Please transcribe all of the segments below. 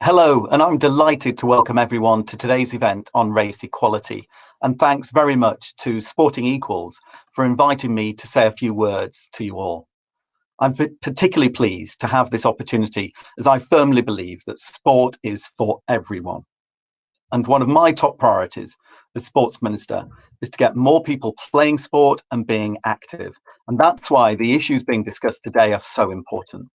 Hello, and I'm delighted to welcome everyone to today's event on race equality. And thanks very much to Sporting Equals for inviting me to say a few words to you all. I'm particularly pleased to have this opportunity as I firmly believe that sport is for everyone. And one of my top priorities as Sports Minister is to get more people playing sport and being active. And that's why the issues being discussed today are so important.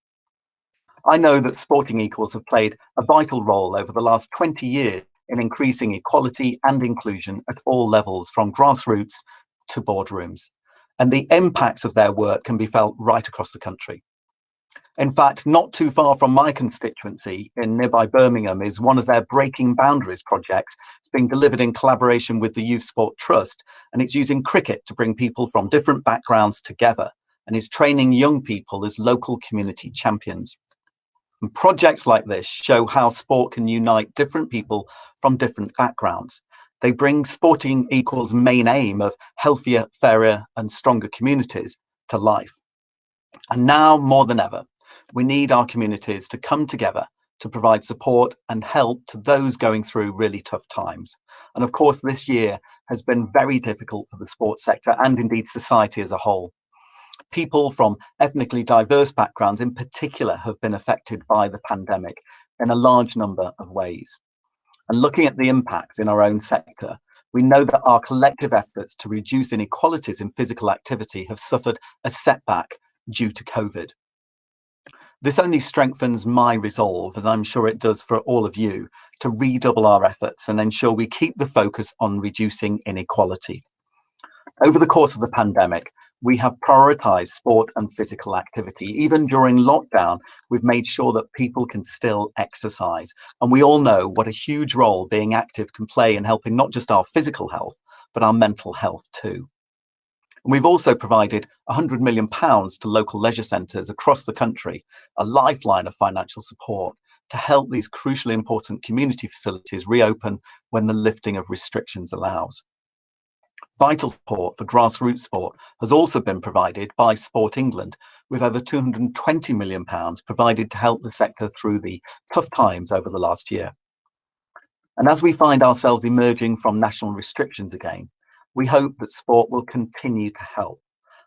I know that Sporting Equals have played a vital role over the last 20 years in increasing equality and inclusion at all levels, from grassroots to boardrooms. And the impacts of their work can be felt right across the country. In fact, not too far from my constituency in nearby Birmingham is one of their Breaking Boundaries projects. It's being delivered in collaboration with the Youth Sport Trust, and it's using cricket to bring people from different backgrounds together, and is training young people as local community champions. And projects like this show how sport can unite different people from different backgrounds. They bring Sporting Equals' main aim of healthier, fairer and stronger communities to life. And now more than ever, we need our communities to come together to provide support and help to those going through really tough times. And of course, this year has been very difficult for the sports sector and indeed society as a whole. People from ethnically diverse backgrounds in particular have been affected by the pandemic in a large number of ways. And looking at the impacts in our own sector, we know that our collective efforts to reduce inequalities in physical activity have suffered a setback due to COVID. This only strengthens my resolve, as I'm sure it does for all of you, to redouble our efforts and ensure we keep the focus on reducing inequality. Over the course of the pandemic, we have prioritised sport and physical activity. Even during lockdown, we've made sure that people can still exercise. And we all know what a huge role being active can play in helping not just our physical health, but our mental health too. And we've also provided £100 million to local leisure centres across the country, a lifeline of financial support to help these crucially important community facilities reopen when the lifting of restrictions allows. Vital support for grassroots sport has also been provided by Sport England, with over £220 million provided to help the sector through the tough times over the last year. And as we find ourselves emerging from national restrictions again, we hope that sport will continue to help.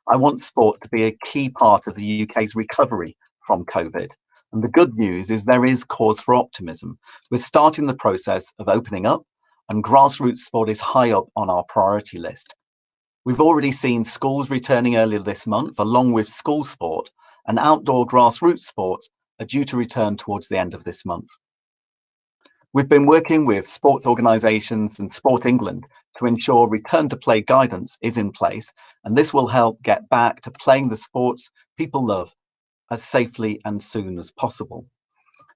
I want sport to be a key part of the UK's recovery from COVID. And the good news is there is cause for optimism. We're starting the process of opening up, and grassroots sport is high up on our priority list. We've already seen schools returning earlier this month, along with school sport, and outdoor grassroots sports are due to return towards the end of this month. We've been working with sports organisations and Sport England to ensure return to play guidance is in place, and this will help get back to playing the sports people love as safely and soon as possible.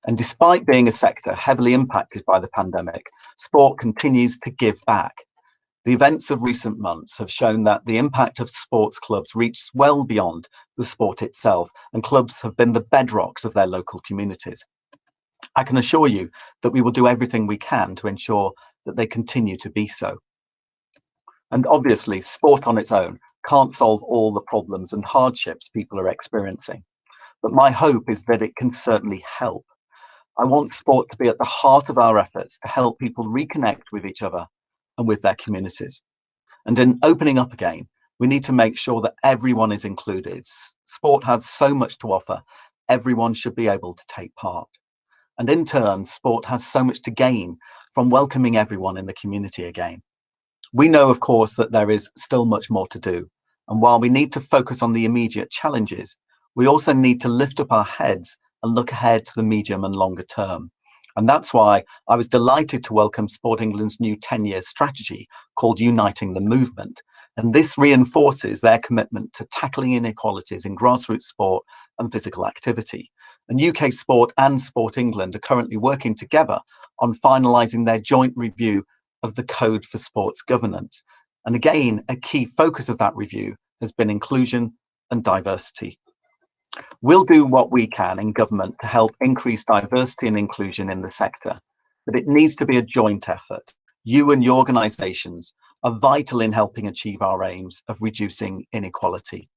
And despite being a sector heavily impacted by the pandemic, sport continues to give back. The events of recent months have shown that the impact of sports clubs reaches well beyond the sport itself, and clubs have been the bedrocks of their local communities. I can assure you that we will do everything we can to ensure that they continue to be so. And obviously, sport on its own can't solve all the problems and hardships people are experiencing. But my hope is that it can certainly help. I want sport to be at the heart of our efforts to help people reconnect with each other and with their communities. And in opening up again, we need to make sure that everyone is included. Sport has so much to offer. Everyone should be able to take part. And in turn, sport has so much to gain from welcoming everyone in the community again. We know, of course, that there is still much more to do. And while we need to focus on the immediate challenges, we also need to lift up our heads and look ahead to the medium and longer term. And that's why I was delighted to welcome Sport England's new 10-year strategy called Uniting the Movement. And this reinforces their commitment to tackling inequalities in grassroots sport and physical activity. And UK Sport and Sport England are currently working together on finalising their joint review of the Code for Sports Governance. And again, a key focus of that review has been inclusion and diversity. We'll do what we can in government to help increase diversity and inclusion in the sector, but it needs to be a joint effort. You and your organisations are vital in helping achieve our aims of reducing inequality.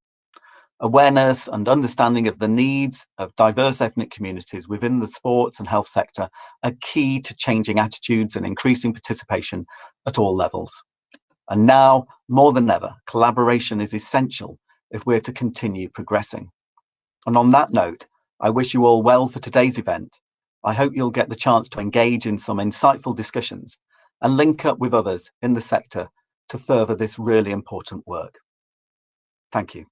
Awareness and understanding of the needs of diverse ethnic communities within the sports and health sector are key to changing attitudes and increasing participation at all levels. And now, more than ever, collaboration is essential if we're to continue progressing. And on that note, I wish you all well for today's event. I hope you'll get the chance to engage in some insightful discussions and link up with others in the sector to further this really important work. Thank you.